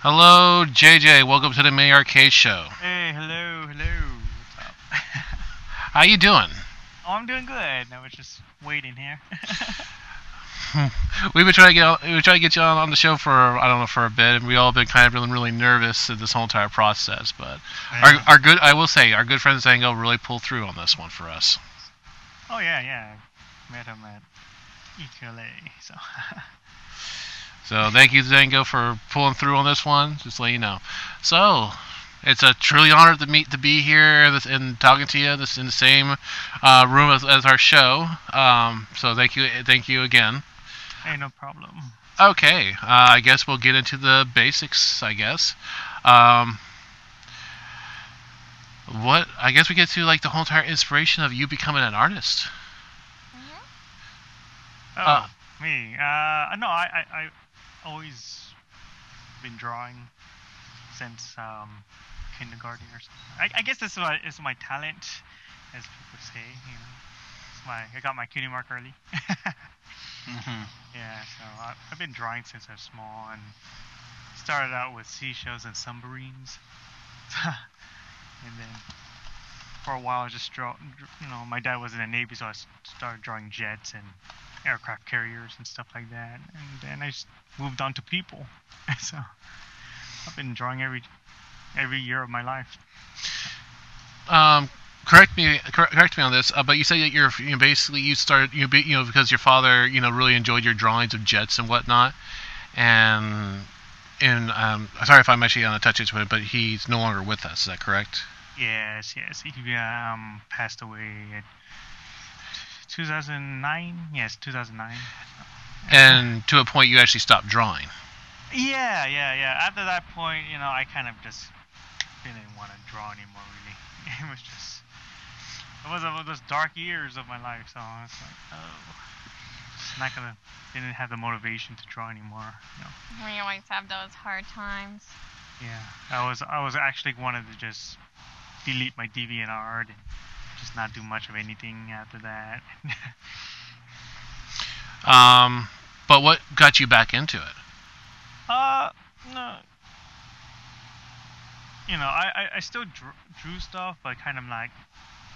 Hello, JJ. Welcome to the Mini Arcade Show. Hey, hello. What's up? How you doing? Oh, I'm doing good. I was just waiting here. We've been trying to get you on the show for I don't know for a bit, and we all been kind of really nervous at this whole entire process. But Yeah. our good I will say our good friend Zango really pulled through on this one for us. Oh yeah. Met him at EQLA. So. So thank you Zango for pulling through on this one. Just to let you know. So it's a truly honor to be here and talking to you in the same room as our show. So thank you again. Hey, no problem. Okay, I guess we'll get into the basics. I guess. Um, what I guess we get to like the whole entire inspiration of you becoming an artist. Oh, me. No, I always been drawing since kindergarten or something. I guess this is my talent, as people say. I got my cutie mark early. Yeah, so I've been drawing since I was small and started out with seashells and submarines. And then for a while I just my dad was in the Navy, so I started drawing jets and aircraft carriers and stuff like that. And then I just moved on to people. So I've been drawing every year of my life. Correct me on this, but you said that you started because your father really enjoyed your drawings of jets and whatnot, and sorry if I'm actually on a touch with it, but he's no longer with us. Is that correct? Yes. He passed away at 2009. Yes, 2009. And to a point, you actually stopped drawing. Yeah. After that point, I kind of just didn't want to draw anymore. Really, it was one of those dark years of my life. So I was like, oh, didn't have the motivation to draw anymore. We always have those hard times. Yeah, I was actually wanted to just delete my DeviantArt and just not do much of anything after that. But what got you back into it? No. I still drew stuff, but kind of like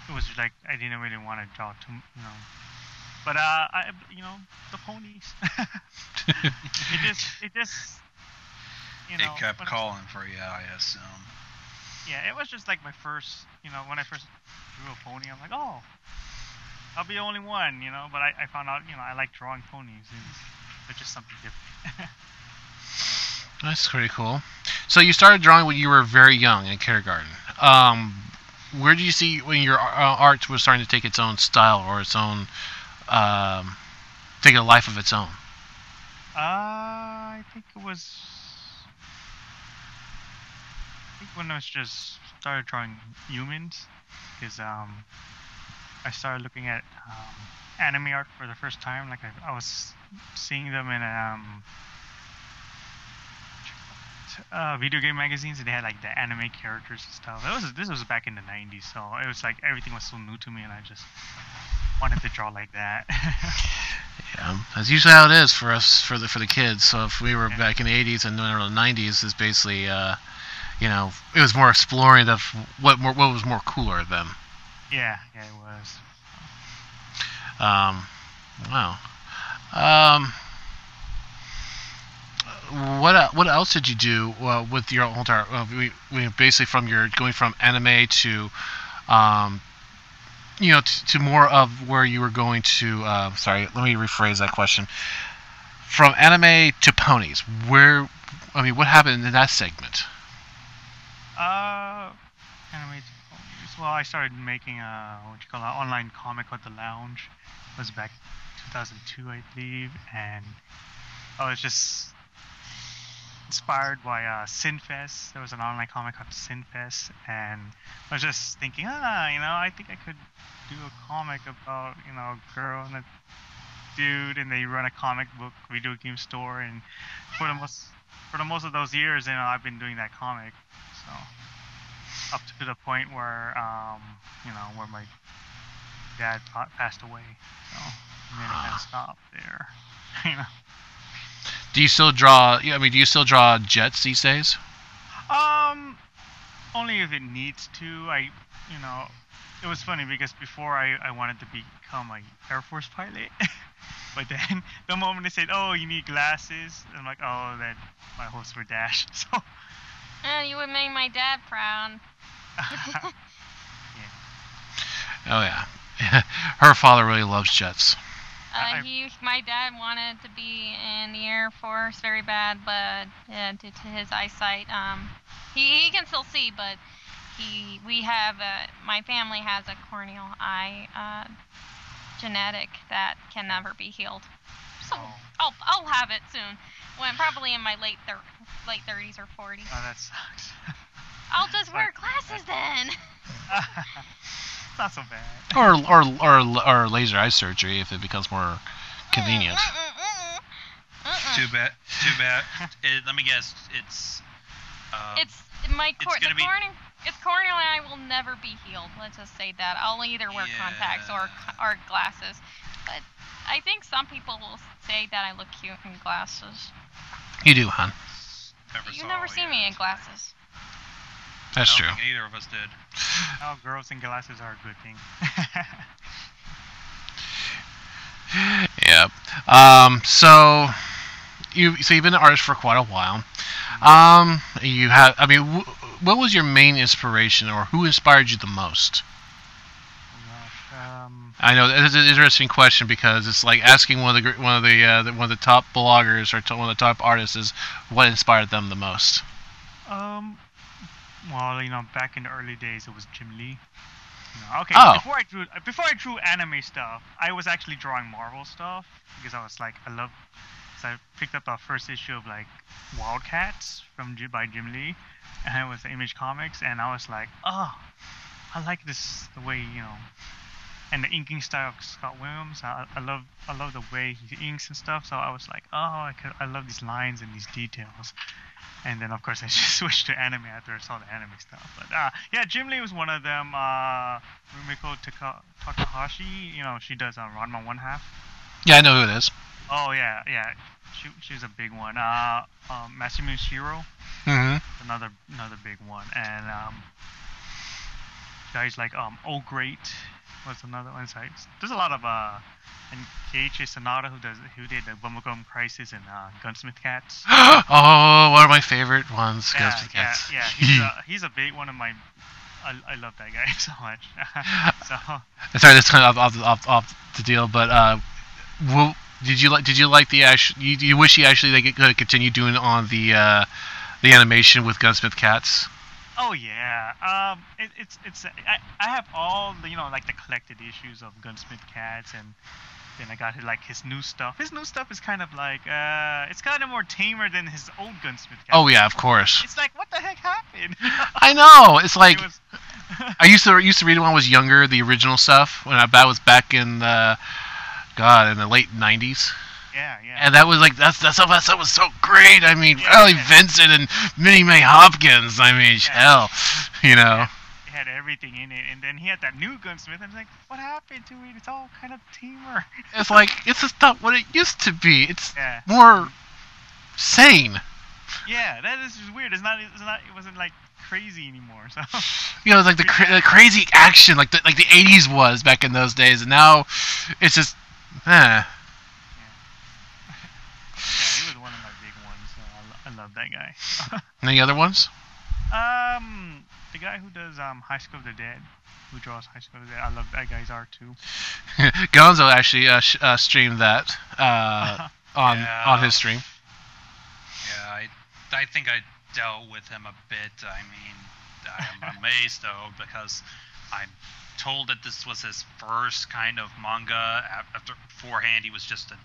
it was like I didn't really want to draw too, But the ponies. it just It kept calling for you, I assume. Yeah, it was just like my first, when I first drew a pony, I'm like, oh, I'll be the only one, But I found out, I like drawing ponies. It's just something different. That's pretty cool. So you started drawing when you were very young in kindergarten. Where did you see when your art was starting to take its own style or its own, take a life of its own? I think it was. I think when I was just started drawing humans, because I started looking at anime art for the first time. Like I was seeing them in video game magazines, and they had like the anime characters and stuff. This was back in the 90s, so it was like everything was so new to me, and I just wanted to draw like that. Yeah, that's usually how it is for us for the kids. So if we were back in the 80s and the 90s, it's basically it was more exploring of what was more cooler then. Yeah, it was. Wow. What else did you do with your whole entire? Basically from your going from anime to, to more of where you were going to. Sorry, let me rephrase that question. From anime to ponies, what happened in that segment? Anime. Well, I started making a online comic called The Lounge. It was back 2002, I believe, and I was just inspired by Sinfest. There was an online comic called Sinfest, and I was just thinking, I think I could do a comic about, a girl and a dude, and they run a comic book video game store, and for the most of those years, I've been doing that comic, so up to the point where, where my dad passed away, so and then it kind of stopped there, Do you still draw? I mean, do you still draw jets these days? Only if it needs to. It was funny because before I wanted to become an Air Force pilot, but then the moment they said, "Oh, you need glasses," I'm like, "Oh, then my hopes were dashed." So. You would make my dad proud. Yeah. Oh yeah, her father really loves jets. My dad wanted to be in the Air Force very bad, but due to his eyesight, he can still see, but my family has a corneal eye genetic that can never be healed. So I'll have it soon, probably in my late 30s or 40s. Oh, that sucks. I'll just wear glasses then. It's not so bad. Or laser eye surgery if it becomes more convenient. Too bad. Let me guess. It's corneal eye will never be healed. Let's just say that. I'll either wear contacts or glasses. But I think some people will say that I look cute in glasses. You do, hon. You never see me in glasses. That's true. I don't think either of us did. Oh, girls in glasses are a good thing. Yeah. So you've been an artist for quite a while. What was your main inspiration, or who inspired you the most? I know this is an interesting question because it's like asking one of the top bloggers or one of the top artists is what inspired them the most. Well, back in the early days, it was Jim Lee. Okay. Oh. Before I drew anime stuff, I was actually drawing Marvel stuff because I was like, So I picked up the first issue of like Wildcats by Jim Lee, and it was Image Comics, and I was like, oh, I like the way and the inking style of Scott Williams. I love the way he inks and stuff. So I was like, oh, I love these lines and these details. And then of course I just switched to anime after I saw the anime stuff. But yeah, Jim Lee was one of them. Rumiko Takahashi, she does Ranma 1/2. Yeah, I know who it is. Oh yeah. She's a big one. Masamu Shiro. Mm-hmm. Another big one. And guys like Oh Great was another one. So there's a lot of and Keiichi Sanada who did the Bubblegum Crisis and Gunsmith Cats. Oh, one of my favorite ones, Gunsmith Cats. Yeah. He's a big one of my. I love that guy so much. So. Sorry, that's kind of off the deal, but did you like the actual? You wish he actually could continue doing on the animation with Gunsmith Cats? Oh yeah. I have all the like the collected issues of Gunsmith Cats, and then I got his new stuff. His new stuff is kind of like it's kind of more tamer than his old Gunsmith Cats. Oh yeah, of course. It's like, what the heck happened? I know. It's like I used to read it when I was younger, the original stuff when I was back in in the late 90s. Yeah. And that was like that stuff was so great. I mean, Riley Vincent and Minnie Mae Hopkins. I mean, hell, It had everything in it, and then he had that new Gunsmith. I was like, what happened to it? It's all kind of tamer. It's like it's just not what it used to be. It's more sane. Yeah, that is just weird. It wasn't like crazy anymore. So it's like the crazy action like the 80s was back in those days, and now it's just Yeah, he was one of my big ones. So I love that guy. Any other ones? The guy who does High School of the Dead, who draws High School of the Dead. I love that guy's art too. Gonzo actually streamed that on his stream. Yeah, I think I dealt with him a bit. I mean, I'm amazed though because I'm told that this was his first kind of manga. Beforehand, he was just an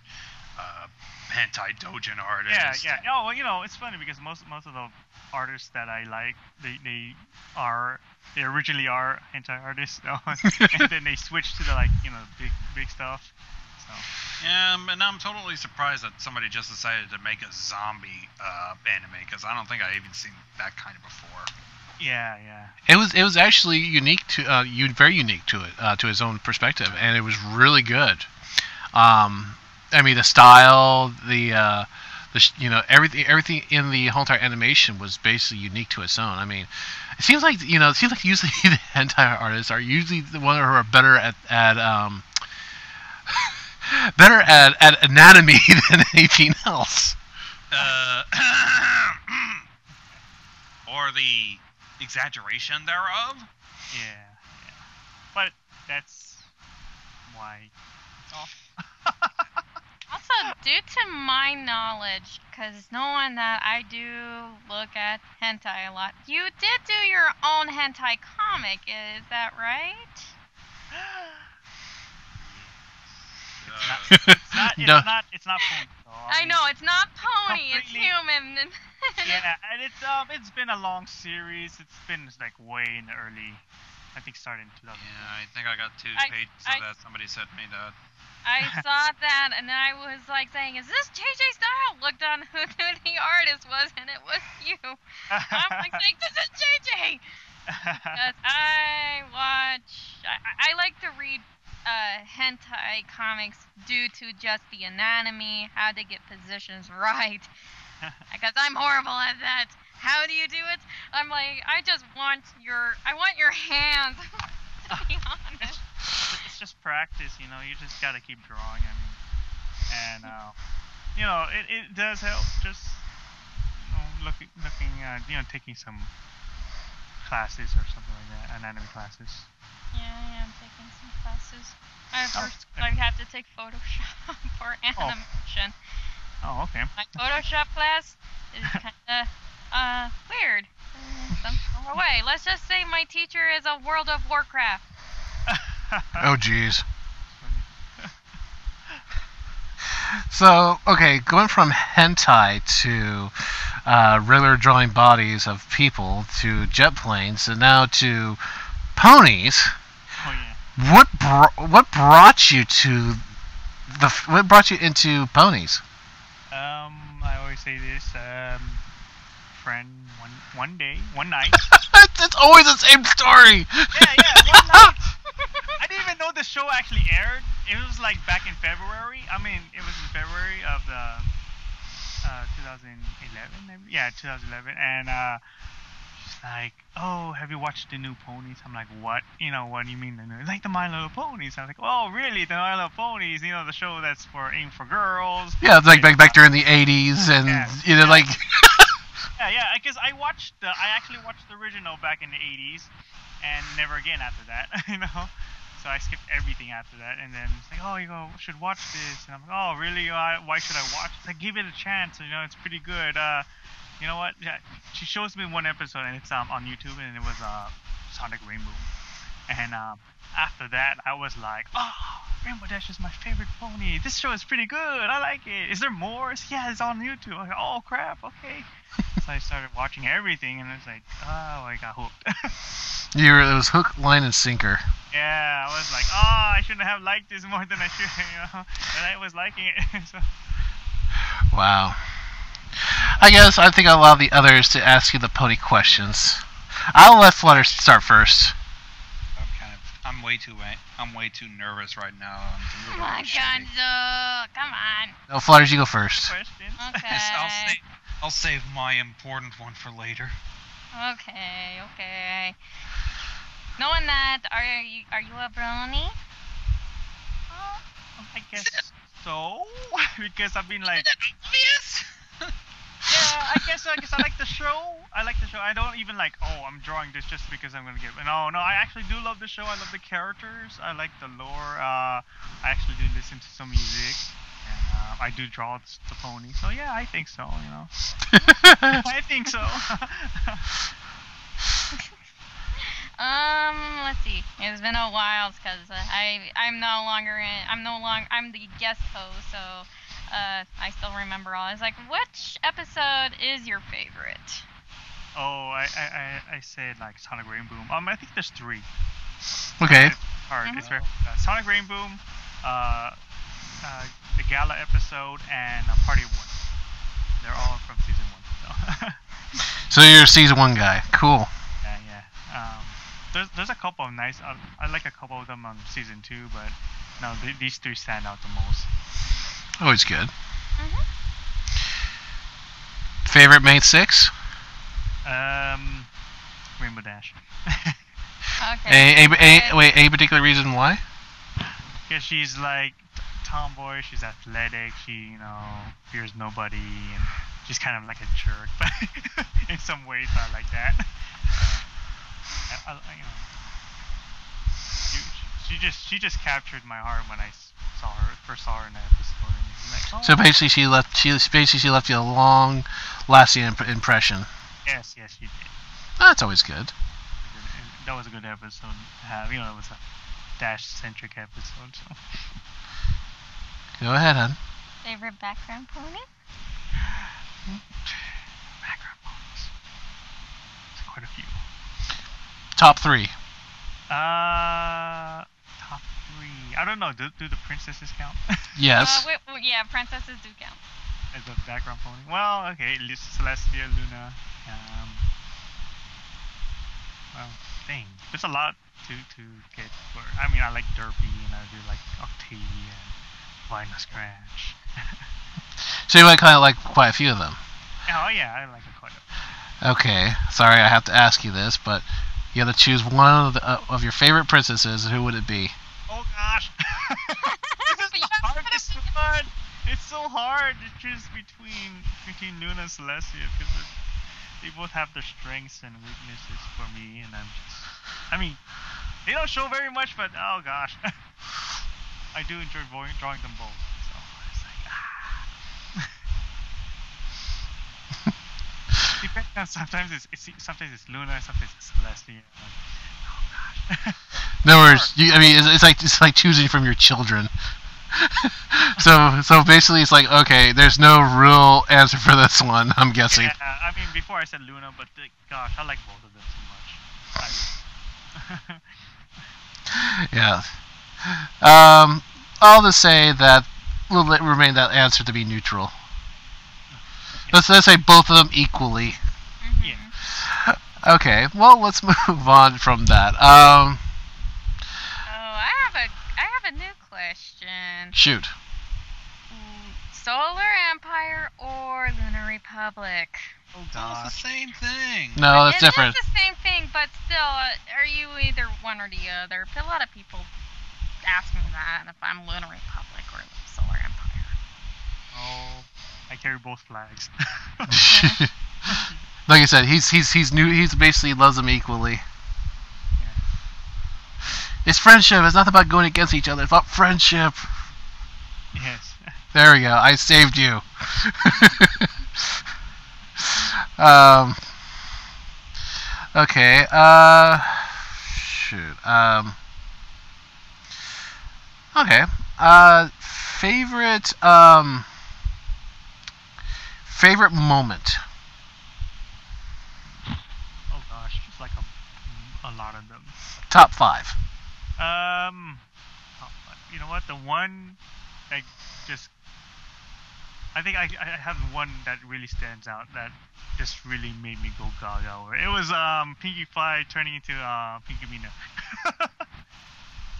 hentai doujin artist. Yeah. Oh, well, it's funny because most of the artists that I like, they originally are hentai artists, and then they switch to the big stuff. So. Yeah, and I'm totally surprised that somebody just decided to make a zombie anime because I don't think I even seen that kind of before. Yeah. It was actually unique to very unique to it to his own perspective, and it was really good. I mean, the style, the everything in the whole entire animation was basically unique to its own. I mean, it seems like usually the hentai artists are usually the ones who are better at at anatomy than anything else. Or the exaggeration thereof. Yeah. But that's why it's off. Also, due to my knowledge, because knowing that I do look at hentai a lot, you did do your own hentai comic, is that right? It's not pony. I know it's not pony, it's human. Yeah, and it's been a long series. It's been like way in the early, I think started in 2000. Yeah, I think I got 2 pages of that. Somebody sent me that. I saw that, and then I was like saying, "Is this JJ Style?" Looked on who the artist was, and it was you. I'm like saying, "This is JJ." Because I like to read hentai comics due to just the anatomy, how to get positions right. Because I'm horrible at that. How do you do it? I'm like, I want your hands. To be honest. It's just practice, you just gotta keep drawing. And it does help. Just looking at taking some classes or something like that, anatomy classes. Yeah, I am taking some classes. I have to take Photoshop for animation. Oh, okay. My Photoshop class is kind of weird. Some sort of way. Let's just say my teacher is a World of Warcraft. Oh, jeez. So, okay, going from hentai to regular drawing bodies of people to jet planes and now to ponies. Oh yeah. What brought you into ponies? I always say this. Friend, one night. It's always the same story. Yeah. One night. I didn't even know the show actually aired. It was like back in February. It was in February of the 2011, maybe. Yeah, 2011. And she's like, "Oh, have you watched the new ponies?" I'm like, "What? What do you mean the new? Like the My Little Ponies?" I'm like, "Oh, really? The My Little Ponies? The show that's aimed for girls?" Yeah, it's like back during the 80s, and like. Yeah. Because I actually watched the original back in the 80s, and never again after that. So I skipped everything after that, and then it's like, "Oh, you should watch this," and I'm like, "Oh, really? Why should I watch?" It's like, give it a chance. It's pretty good. You know what? Yeah, she shows me one episode, and it's on YouTube, and it was Sonic Rainbow. And after that, I was like, "Oh, Rainbow Dash is my favorite pony. This show is pretty good. I like it. Is there more?" Yeah, it's on YouTube. I'm like, "Oh crap, okay." So I started watching everything, and it's like, oh, I got hooked. It was hook, line, and sinker. Yeah, I was like, oh, I shouldn't have liked this more than I should, but I was liking it. So. Wow. I think I'll allow the others to ask you the pony questions. I'll let Flutter start first. I'm way too nervous right now. Come on, Gonzo. Come on. No, Flutters, you go first. Okay. I'll save my important one for later. Okay. Knowing that, are you a brony? I guess so. Because I've been like. Obvious. Yeah, I guess I like the show. I don't even like, oh, I'm drawing this just because I'm gonna get. No, I actually do love the show. I love the characters. I like the lore. I actually do listen to some music, and I do draw the pony. So yeah, I think so. I think so. Let's see. It's been a while because I'm the guest host, so I still remember all. It's like, which episode is your favorite? Oh, I said like Sonic Rainbow. I think there's 3. Okay. It's hard. Mm-hmm. It's very Sonic Rainbow, the Gala episode, and Party of One. They're all from season 1. So you're a season 1 guy. Cool. Yeah. There's a couple of nice. I like a couple of them on season 2, but no, these 3 stand out the most. Always good. Favorite main 6? Rainbow Dash. Okay. Any particular reason why? Because she's like tomboy, she's athletic, she fears nobody, and she's kind of like a jerk, but in some ways I like that. She just captured my heart when I first saw her in that episode. And like, oh. So basically, she left you a long-lasting impression. Yes, she did. That's always good. And that was a good episode to have. It was a Dash-centric episode. So. Go ahead, hon. Favorite background pony? Background ponies. There's quite a few. Top 3. Top 3. I don't know. Do the princesses count? Yes. Yeah, princesses do count. As a background pony. Well, okay. Celestia, Luna. Well, dang. There's a lot to get. I mean, I like Derpy, and I do like Octavia and Vina Scratch. So you kind of like quite a few of them. Oh yeah, I like quite a few. Okay. Sorry, I have to ask you this, but you have to choose one of your favorite princesses. Who would it be? Oh gosh. This is the hardest one. It's so hard to choose between Luna and Celestia because they both have their strengths and weaknesses for me, and I mean, they don't show very much, but oh gosh, I do enjoy drawing them both. So it's like depends on sometimes it's Luna, sometimes it's Celestia. Like, oh gosh. No worries. It's like choosing from your children. so basically, it's like, okay, there's no real answer for this one. I'm guessing. Yeah, I mean, before I said Luna, but gosh, I like both of them so much. Yeah. I'll just say that we'll remain that answer to be neutral. Let's say both of them equally. Mm-hmm. Yeah. Okay. Well, let's move on from that. I have a new question. Shoot. Solar Empire or Lunar Republic? Oh It's gosh. the same thing. No, that's different. It is the same thing, but still, are you either one or the other? A lot of people ask me that if I'm Lunar Republic or Solar Empire. Oh, I carry both flags. Like I said, he's new. He's basically loves them equally. Yeah. It's friendship. It's not about going against each other. It's about friendship. Yes. There we go. I saved you. Okay. Shoot. Okay. Favorite moment. Oh gosh, just like a lot of them. Top 5. You know what? The one that just I think I have one that really stands out that just really made me go gaga over. It was Pinkie Pie turning into Pinkie Mina.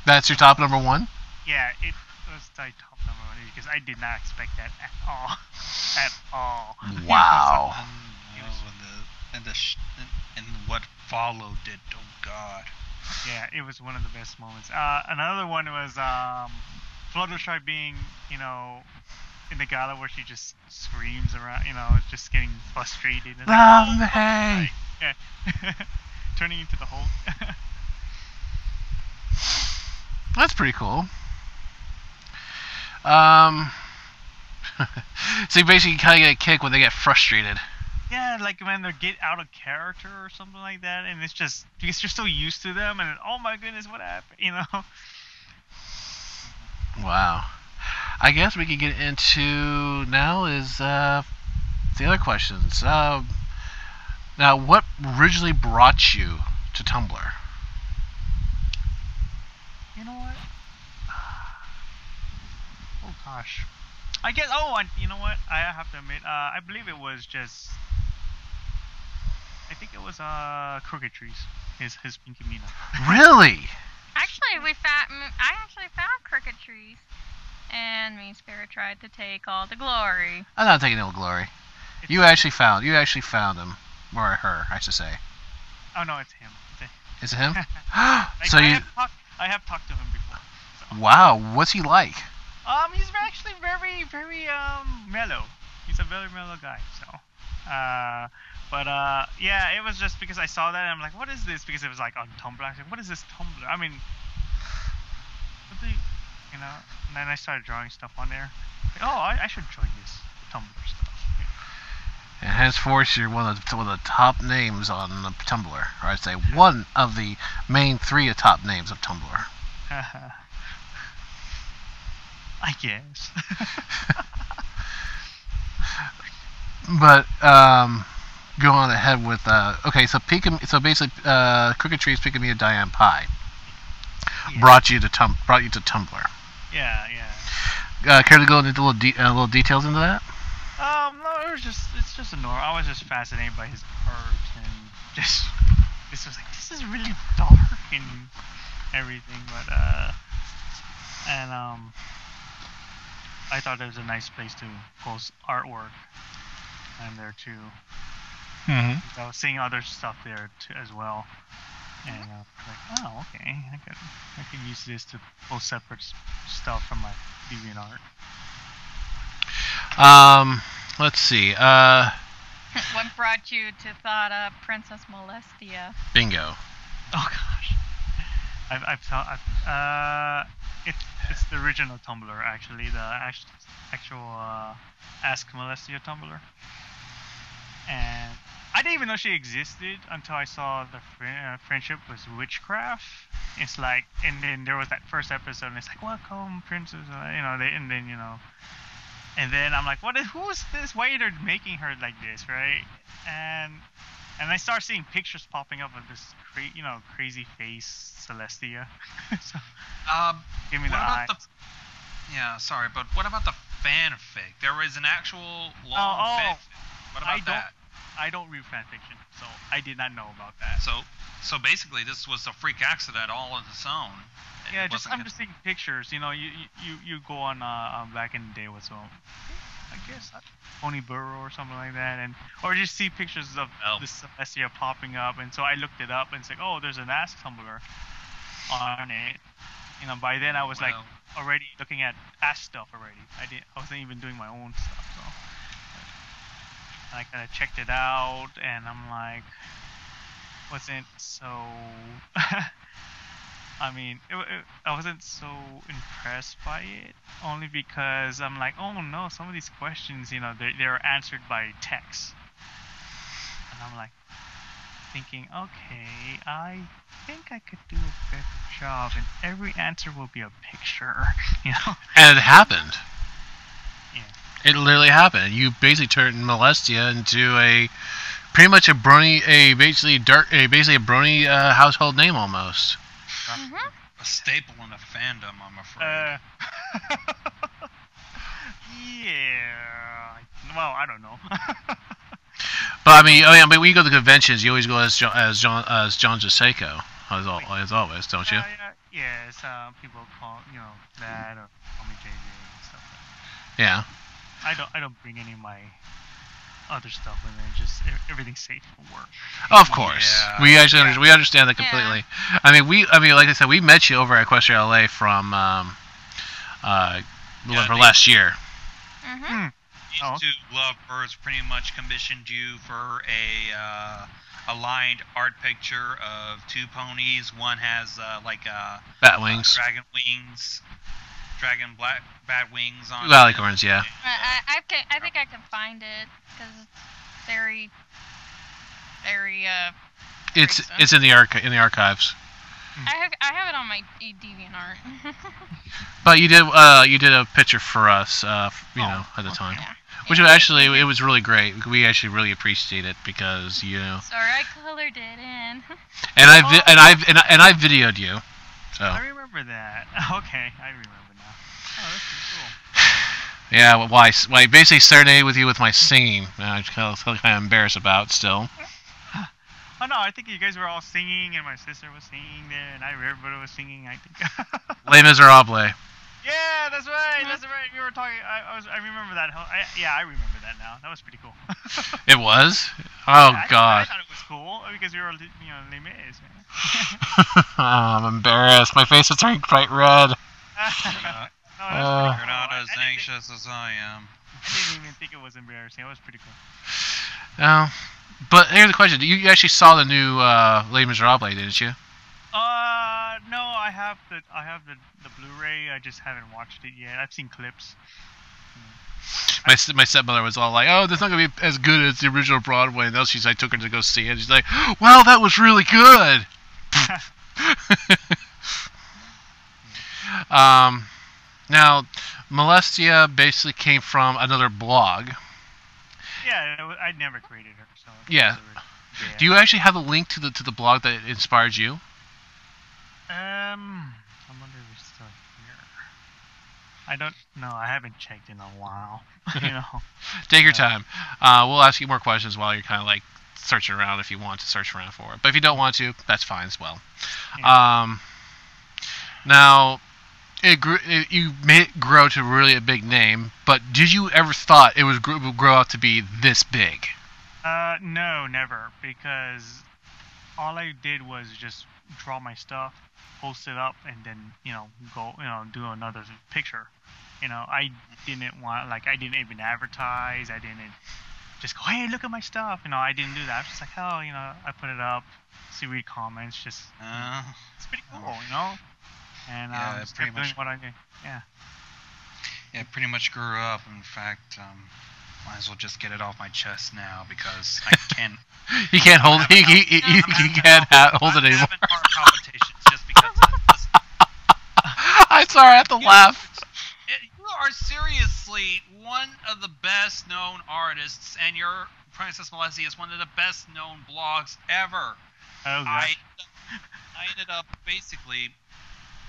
That's your top number 1? Yeah, it was my top number 1 because I did not expect that at all. At all. Wow. And what followed it. Oh God. Yeah, it was one of the best moments. Another one was Fluttershy being, in the gala where she just screams around, just getting frustrated. And Hey. Yeah. Turning into the Hulk. That's pretty cool. So you basically kind of get a kick when they get frustrated. Yeah, like when they get out of character or something like that, and it's just because you're so used to them, and oh my goodness, what happened? Wow. I guess we can get into now is the other questions. Now, what originally brought you to Tumblr? You know what? Oh gosh. I guess. Oh, you know what? I have to admit. I believe it was just. I think it was Crooked Trees. His Pinkie Mina. Really? Actually, I actually found Crooked Trees, and Mean Spirit tried to take all the glory. I'm not taking no glory. You actually found him, or her, I should say. Oh no, it's him. Is it him? Like, So you. I have talked to him before. So. Wow, what's he like? He's actually very, very mellow. He's a very mellow guy. So, yeah, it was just because I saw that and I'm like, what is this? Because it was like on Tumblr. I was like, what is this Tumblr? I mean, what the, you know? And then I started drawing stuff on there. Like, oh, I should join this Tumblr stuff. And henceforth, you're one of the top names on Tumblr, or I'd say one of the main 3 top names of Tumblr. I guess. But go on ahead with okay. So basically, Crooked Trees Pickamia Diane Pie brought you to Tumblr. Yeah. Care to go into little details into that? No, it's just a normal. I was just fascinated by his art and this was like, this is really dark and everything, but I thought it was a nice place to post artwork and there too. Mm-hmm. I was seeing other stuff there too, as well, and like, oh, okay, I could use this to post separate stuff from my DeviantArt. Let's see. What brought you to thought of Princess Molestia? Bingo. Oh gosh, I've thought it's the original Tumblr actually, the actual Ask Molestia Tumblr, and I didn't even know she existed until I saw the friendship was witchcraft. It's like, and then there was that first episode, and it's like, welcome, princess, and then I'm like, who's this? Why are they making her like this, right? And I start seeing pictures popping up of this crazy face Celestia. So, give me the eyes. Yeah, sorry, but what about the fanfic? There was an actual long fanfic. What about that? I don't read fanfiction, so I did not know about that. So basically, this was a freak accident all on its own. Yeah, I'm just seeing pictures. You go on back in the day with I guess Pony Burrow or something like that, or just see pictures of this Celestia popping up, and so I looked it up and it's like, oh, there's an Ask Tumblr on it. By then I was like already looking at Ask stuff already. I wasn't even doing my own stuff, so I kind of checked it out, and I'm like, wasn't so. I mean, I wasn't so impressed by it, only because I'm like, oh no, some of these questions, they're answered by text, and I'm like thinking, okay, I think I could do a better job, and every answer will be a picture, And it happened. Yeah. It literally happened. You basically turned Molestia into pretty much a brony, basically a brony household name almost. Mm-hmm. A staple in the fandom, I'm afraid. Yeah. Well, I don't know. But I mean, when you go to conventions, you always go as JohnJoseco, as always, don't you? Yes. People call that, or call me JJ and stuff like that. Yeah. I don't bring any of my other stuff in there. Just everything's safe for work. Of course, yeah. We understand that completely. Yeah. I mean, like I said, we met you over at Equestria LA from last year. Mm-hmm. These 2 lovebirds pretty much commissioned you for a aligned art picture of 2 ponies. One has bat wings, dragon wings. Bat wings on Alicorns, yeah. I think I can find it because it's very, very It's in the archives. I have it on my DeviantArt. But you did a picture for us, at the time, which was actually it was really great. We actually really appreciate it because Sorry, I colored it in. And I videoed you. So. I remember that. Okay, I remember now. Oh, that's pretty cool. Yeah, well, I basically serenaded with you with my singing. I'm kind of embarrassed about still. Oh no, I think you guys were all singing, and my sister was singing there, and everybody was singing. I think. Les Miserables. Yeah, that's right. That's right. We were talking. I remember that. I remember that now. That was pretty cool. It was? Oh, Yeah, God. I thought it was cool because we were, limes, man. I'm embarrassed. My face is turning bright red. No, that's pretty cool. You're not as I didn't anxious as I am. I didn't even think it was embarrassing. It was pretty cool. But here's the question. You actually saw the new Les Miserables, didn't you? No, I have the Blu-ray. I just haven't watched it yet. I've seen clips. My stepmother was all like, "Oh, that's not gonna be as good as the original Broadway." And then I took her to go see it. She's like, "Well, that was really good." Now, Molestia basically came from another blog. Yeah, I never created her. So Yeah. Do you actually have a link to the blog that inspired you? I wonder if it's still here. I don't know. I haven't checked in a while. Take your time. We'll ask you more questions while you're kind of like searching around if you want to search around for it. But if you don't want to, that's fine as well. Yeah. Now, you made it grow to really a big name, but did you ever thought it would grow out to be this big? No, never. Because all I did was just draw my stuff, post it up, and then go do another picture. I didn't I didn't even advertise. I didn't just go, hey, look at my stuff. I didn't do that. I was just like, oh, I put it up, see read comments. Just it's pretty cool, And just kept doing what I did. Yeah. Yeah, it pretty much grew up. In fact, might as well just get it off my chest now because I can't. He can't hold it. He can't hold it anymore. I'm having heart palpitations just because of this. I'm sorry, I have to laugh. You are seriously one of the best known artists, and your Princess Molestia is one of the best known blogs ever. Oh, I ended up basically.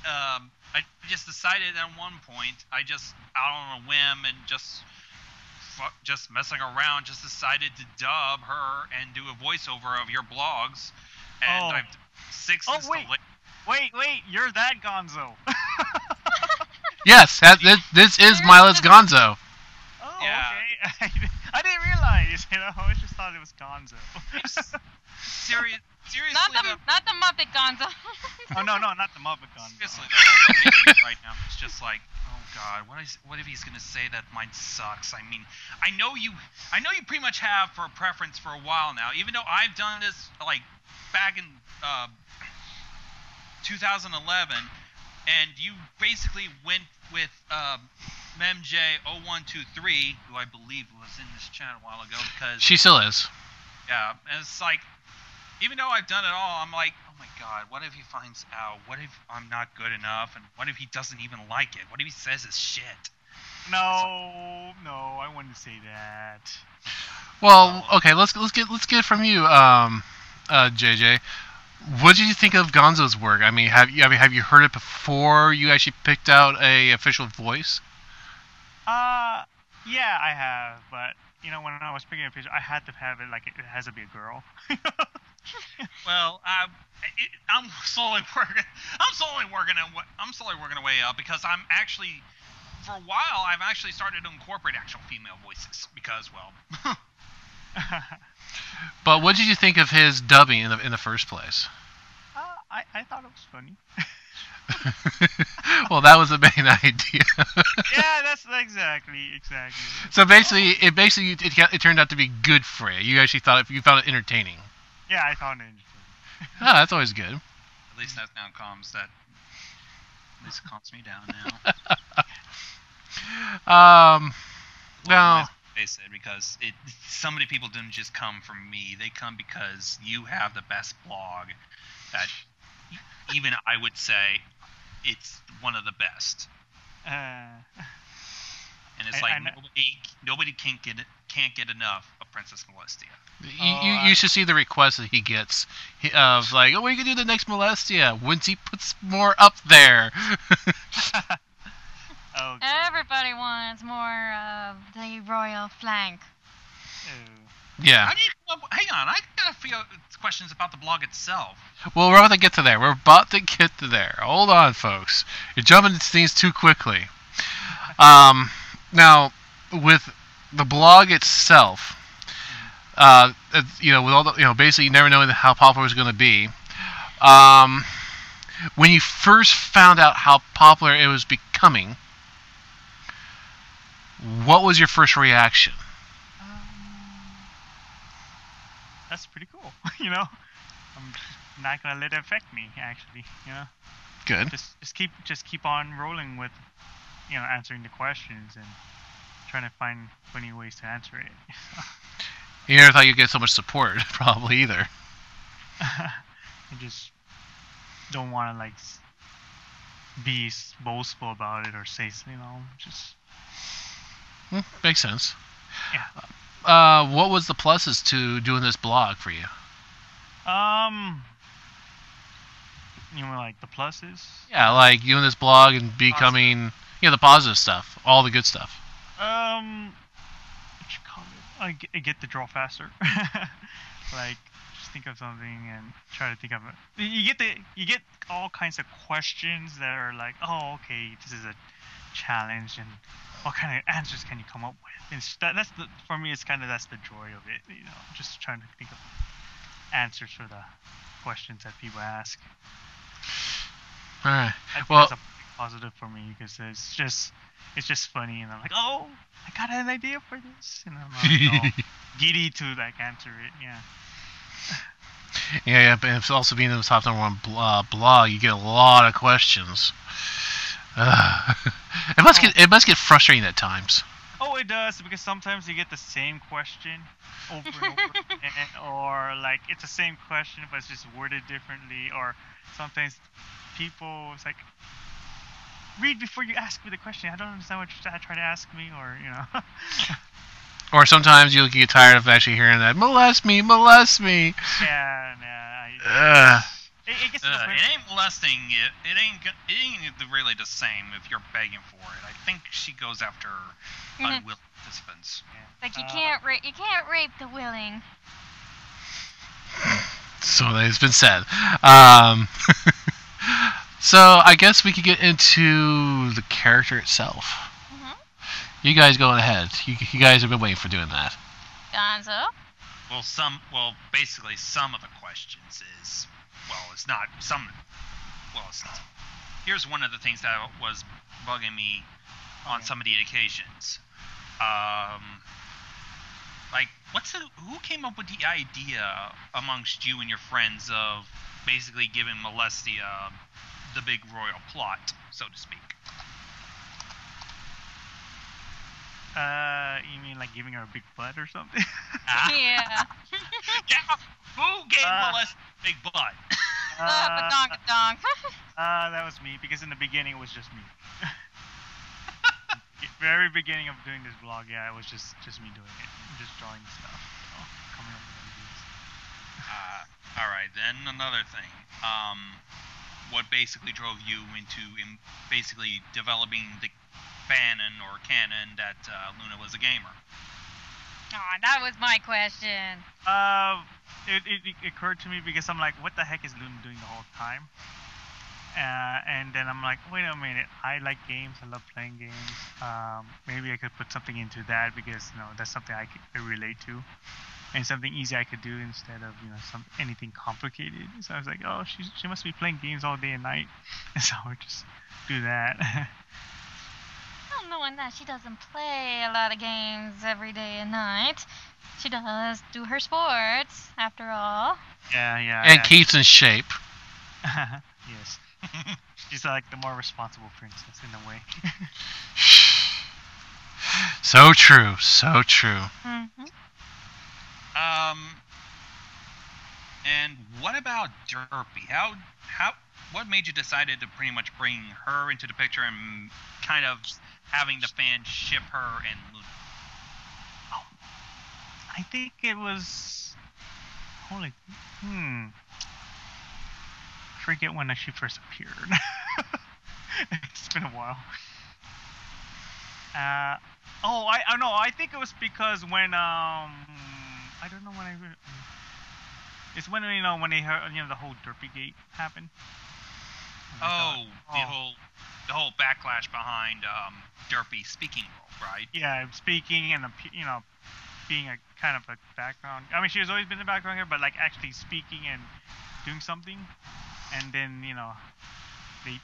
I just decided at one point, out on a whim and just messing around, just decided to dub her and do a voiceover of your blogs. And I've 6 installations. Wait, you're that Gonzo. Yes, this is MindlessGonzo. Oh, Yeah. okay. I didn't realize, I just thought it was Gonzo. Seriously, Not the Muppet Gonzo. Oh, no, not the Muppet Gonzo. seriously though, right now it's just like, oh God, what if he's gonna say that mine sucks? I mean, I know you pretty much have for a preference for a while now. Even though I've done this like back in 2011, and you basically went with MemJ0123, who I believe was in this chat a while ago, because She still is. yeah, and it's like, even though I've done it all, I'm like, oh my God, what if he finds out? What if I'm not good enough? And what if he doesn't even like it? What if he says it's shit? No, I wouldn't say that. Well, okay, let's get it from you, JJ. What did you think of Gonzo's work? I mean, have you heard it before you actually picked out a official voice? Yeah, I have, but when I was picking a picture, I had to have it like it has to be a girl. Well, I'm slowly working. I'm slowly working away up because I'm actually, for a while, I've actually started to incorporate actual female voices because, well. But what did you think of his dubbing in the first place? I thought it was funny. Well, that was the main idea. Yeah, that's exactly. So basically, it turned out to be good for you. You actually found it entertaining. Yeah, I found it interesting. Oh, that's always good. At least that now calms me down now. Now, Face it, because so many people didn't just come from me. They come because you have the best blog that even I would say it's one of the best. And it's nobody can't get enough of Princess Molestia. You should see the requests that he gets of like, oh, what are you gonna do the next Molestia? Once he puts more up there. Oh, Everybody wants more of the royal flank. Yeah. How do you come up? Hang on, I got questions about the blog itself. Well, we're about to get to there. We're about to get to there. Hold on, folks. You're jumping into things too quickly. Now, with the blog itself, with all the, basically you never know how popular it's going to be. When you first found out how popular it was becoming, what was your first reaction? That's pretty cool. I'm not gonna let it affect me. Actually, Good. Just keep on rolling with, answering the questions and trying to find funny ways to answer it. You never thought you'd get so much support, probably either. I just don't want to be boastful about it or say, just. Makes sense. Yeah. What was the pluses to doing this blog for you? You mean like the pluses? Yeah, like doing this blog and becoming, the positive stuff, all the good stuff. What you call it? I get to draw faster. Just think of something and try to think of it. You get all kinds of questions that are like, oh, okay, this is a challenge, and what kind of answers can you come up with? And for me, that's the joy of it. Just trying to think of answers for the questions that people ask. All right. I think Well, that's a big positive for me because it's just funny, and I'm like, oh, I got an idea for this, and I'm like, giddy to answer it. Yeah. Yeah, but it's also being in the top #1 blog, you get a lot of questions. It must get frustrating at times. Oh, it does, because sometimes you get the same question over and over again, or it's the same question but it's just worded differently, or sometimes it's like, read before you ask me the question. I don't understand what you're trying to ask me, or Or sometimes you'll get tired of actually hearing that, molest me. Yeah, it gets to the point. It ain't molesting. It ain't really the same if you're begging for it. I think she goes after unwilling participants. Yeah. Like you can't rape the willing. So that has been said. So I guess we could get into the character itself. You guys go ahead. You guys have been waiting for doing that. Gonzo? Well, basically some of the questions is, it's not some. Here's one of the things that was bugging me on some of the occasions. Who came up with the idea amongst you and your friends of basically giving Molestia the big royal plot, so to speak? You mean like giving her a big butt or something? Yeah. Yeah. Who gave Molestia a big butt? Badongadong. That was me, because in the beginning it was just me. Very beginning of doing this blog, it was just me doing it, just drawing stuff, coming up with ideas. All right, then another thing. What basically drove you into basically developing the canon that Luna was a gamer? Oh, that was my question. It occurred to me because I'm like, what the heck is Luna doing the whole time? And then I'm like, wait a minute, I like games, I love playing games. Maybe I could put something into that, because that's something I relate to, and something easy I could do instead of anything complicated. So I was like, oh, she must be playing games all day and night, and so I just do that. Well, knowing that she doesn't play a lot of games every day and night, she does do her sports after all. Yeah. And keeps in shape. Yes. She's like the more responsible princess in a way. So true. Mm-hmm. And what about Derpy? What made you decided to pretty much bring her into the picture and kind of having the fans ship her and Luna? Oh, I think it was I forget when she first appeared. It's been a while. I know. I think it was because when I don't know when It's when when they heard the whole Derpy Gate happened. And I thought, the whole backlash behind Derpy speaking role, right? yeah, speaking and being a kind of a background. I mean, she has always been the background here, but like actually speaking and doing something, and then they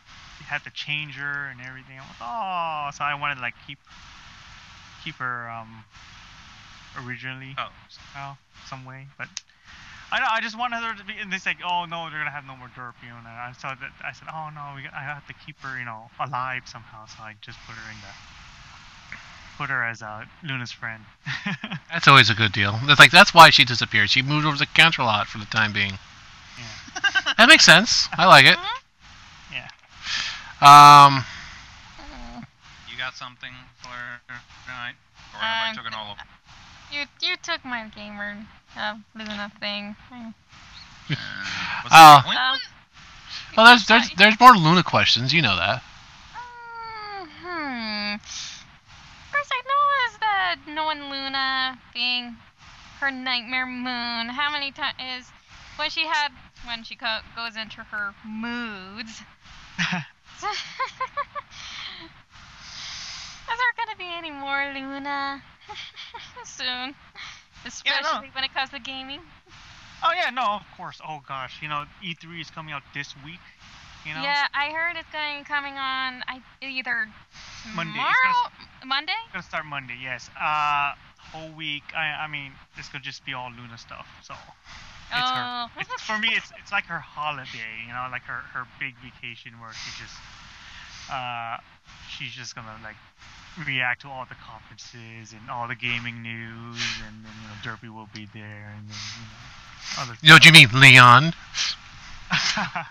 had to change her and everything. I was oh, so I wanted to like keep her originally somehow, some way, but I just wanted her to be, and they said, oh no, they're gonna have no more Derp, and I saw that. I said, oh no, I have to keep her, alive somehow. So I just put her as Luna's friend. That's always a good deal. That's why she disappeared. She moved over to Canterlot for the time being. Yeah. That makes sense. I like it. Yeah. You got something for tonight, or have I took it all over? You took my gamer Luna thing. Well, there's more Luna questions. You know that. First, I noticed that knowing Luna being her nightmare moon, how many times is when she goes into her moods. Is there gonna be any more Luna soon? Especially when it comes to gaming. Oh yeah, no, of course. Oh gosh, E3 is coming out this week. Yeah, I heard it's coming on either Monday. Monday? It's gonna start Monday. Yes. Whole week. I mean, this could just be all Luna stuff. So it's her. For me, it's like her holiday. Like her big vacation where she's just gonna like react to all the conferences and all the gaming news, and then Derpy will be there, and then other. Do you mean Leon?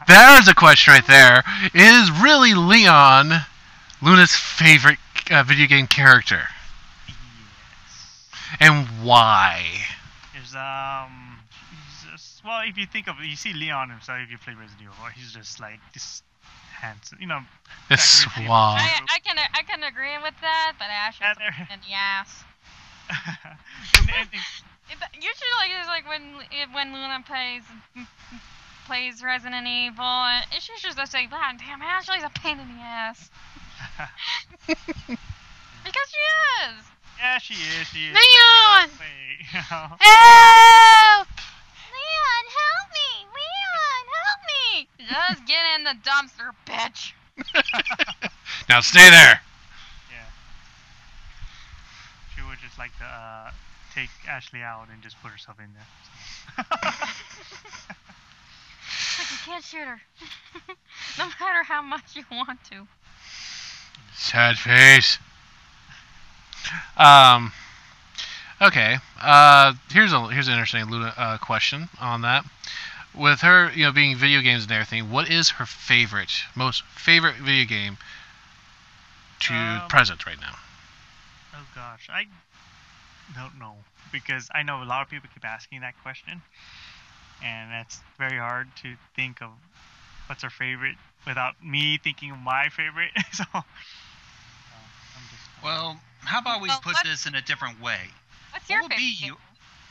There's a question right there. Is really Leon Luna's favorite video game character? Yes. And why? There's well, if you think of it, you see Leon himself. If you play Resident Evil, he's just like this handsome, This suave. I can agree with that, but Ash is in the ass. Usually, it's like when Luna plays Resident Evil, and she's just like, damn, Ashley's a pain in the ass. Because she is. Yeah, she is. Leon! Help! Leon, help me! Leon, help me! Just get in the dumpster, bitch. Now stay there. Yeah. She would just like to take Ashley out and just put herself in there. Like you can't shoot her. No matter how much you want to. Sad face. Okay. Here's an interesting Luna question on that. With her, being video games and everything, what is her most favorite video game to present right now? Oh gosh, I don't know, because I know a lot of people keep asking that question, and that's very hard to think of what's her favorite without me thinking of my favorite. So, I'm just. Well, how about we put this in a different way? What's your What would favorite?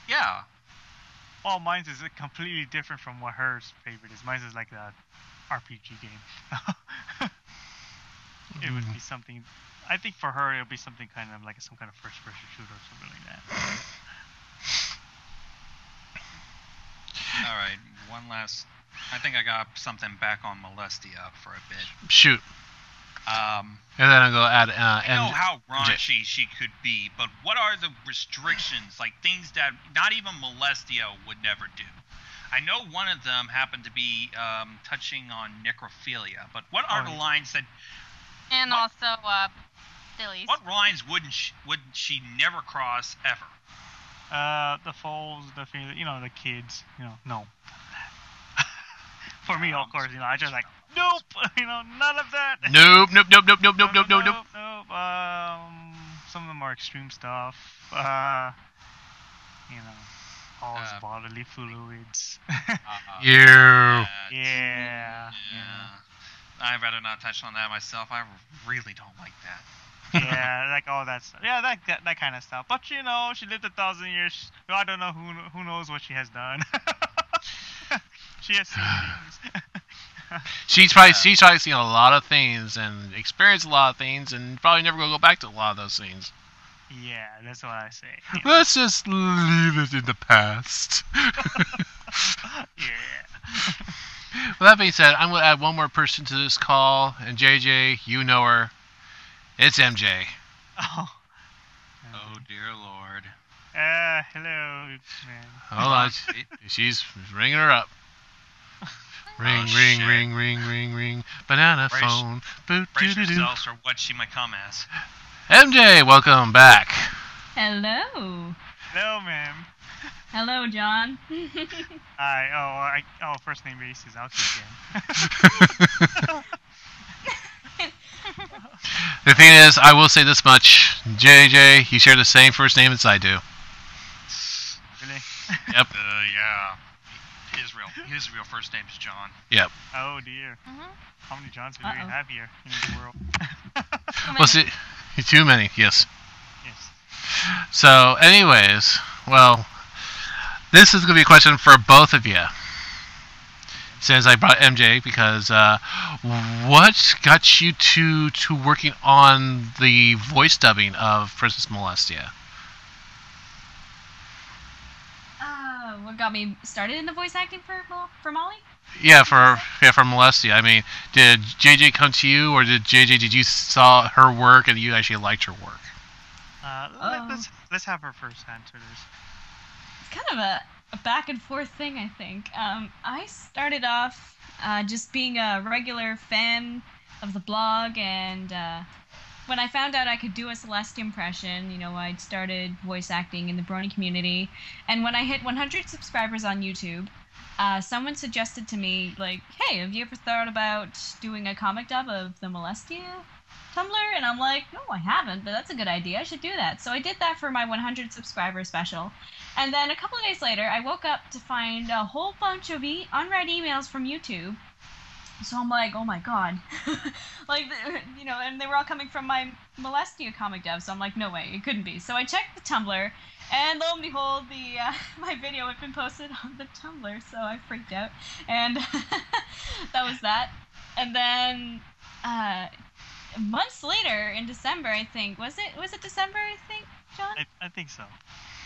be Yeah. Well, mine's is completely different from what hers favorite is. Mine's is like a RPG game. It would be something. I think for her, it would be something kind of like some kind of first-person shooter or something like that. All right. One last. I think I got something back on Molestia for a bit. Shoot. And then I'm going to add. I know how raunchy she could be, but what are the restrictions? Like things that not even Molestia would never do. I know one of them happened to be touching on necrophilia, but what are the lines that? And also, Dillies. What lines would she never cross ever? The foals, the kids, no. For me, of course, I just like, nope, none of that. Nope. Some of them are extreme stuff. All his bodily fluids. Yeah. I'd rather not touch on that myself. I really don't like that. Yeah, like all that stuff. Yeah, that kind of stuff. But she lived 1,000 years. I don't know who knows what she has done. She has seen things. She's probably seen a lot of things and experienced a lot of things, and probably never gonna go back to a lot of those things. Yeah, that's what I say. Let's just leave it in the past. Yeah. With that being said, I'm gonna add one more person to this call, and JJ, you know her. It's MJ. Oh. Oh dear Lord. Hello, man. Hold on, she's ringing her up. Ring, Oh, ring, shit. ring, ring, ring, ring. Banana Brace- phone. Boot, Brace doo, doo, doo. yourselves for what she might come as. MJ, welcome back. Hello. Hello, ma'am. Hello, John. Hi. First name basis. I'll keep again. The thing is, I will say this much. JJ, you share the same first name as I do. Really? Yep. Yeah. His real first name is John. Yep. Oh dear. Mhm. How many Johns do we Uh-oh. have here in the world? Well, see, too many, yes. Yes. So, anyways, well, this is going to be a question for both of you. Since I brought MJ, because what got you to working on the voice dubbing of Princess Molestia? What got me started in the voice acting for Molly? Yeah, for Molestia. I mean, did JJ come to you, or did you saw her work and you actually liked her work? Let's have her first answer this. It's kind of a back and forth thing, I think. I started off just being a regular fan of the blog, and when I found out I could do a Celestia impression, I'd started voice acting in the Brony community, and when I hit 100 subscribers on YouTube, someone suggested to me, like, hey, have you ever thought about doing a comic dub of the Molestia Tumblr? And I'm like, no, I haven't, but that's a good idea. I should do that. So I did that for my 100 subscriber special. And then a couple of days later, I woke up to find a whole bunch of unread emails from YouTube. So I'm like, oh my god. And they were all coming from my Molestia comic dev. So I'm like, no way, it couldn't be. So I checked the Tumblr, and lo and behold, my video had been posted on the Tumblr. So I freaked out. And that was that. And then months later, in December, I think, was it December, I think, John? I think so.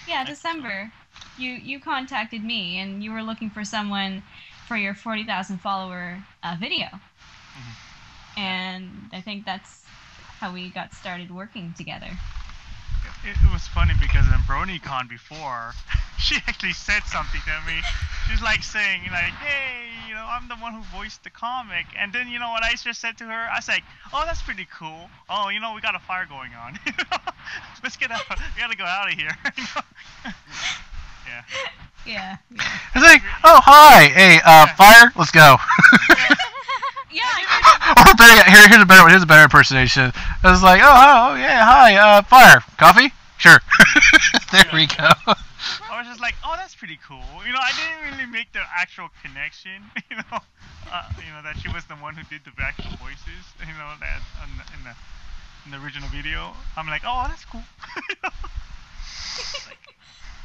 Yeah, December. You contacted me, and you were looking for someone for your 40,000 follower video. Mm-hmm. And I think that's how we got started working together. It was funny because in BronyCon before, she actually said something to me. She's like saying, like, hey, I'm the one who voiced the comic. And then, what I just said to her? I was like, oh, that's pretty cool. Oh, we got a fire going on. Let's get out. We gotta go out of here. Yeah. Yeah. It's like, oh, hi, hey, fire, let's go. Yeah. Or better yet, here's a better one. Here's a better impersonation. I was like, oh, yeah, hi, fire, coffee, sure. There we go. I was just like, oh, that's pretty cool. I didn't really make the actual connection. That she was the one who did the actual voices. That in the original video. I'm like, oh, that's cool.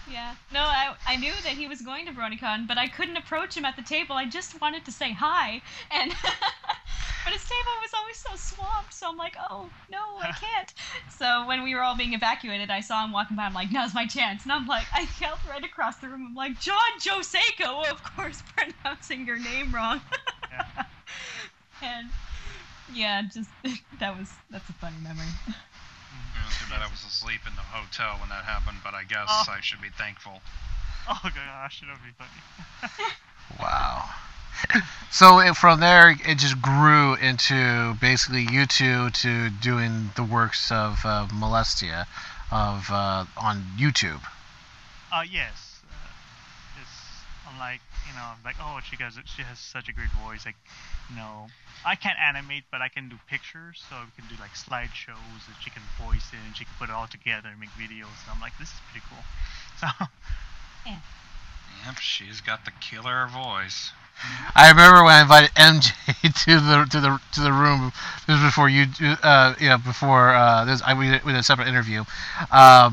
Yeah. No, I knew that he was going to BronyCon, but I couldn't approach him at the table. I just wanted to say hi, and but his table was always so swamped. So I'm like, oh no, I can't. So when we were all being evacuated, I saw him walking by. I'm like, now's my chance. And I'm like, I yelled right across the room. I'm like, JohnJoseco, of course, pronouncing your name wrong. Yeah. And yeah, just that's a funny memory. Too bad I was asleep in the hotel when that happened, but I guess I should be thankful. Oh gosh, that'll be funny. Wow. So from there, it just grew into basically you two to doing the works of Molestia on YouTube. Yes. Just unlike like, oh, she has such a great voice. Like, I can't animate, but I can do pictures, so we can do like slideshows that she can voice it, and she can put it all together and make videos. And I'm like, this is pretty cool. So. Yeah. Yep, she's got the killer voice. I remember when I invited MJ to the room. This was before we did a separate interview. I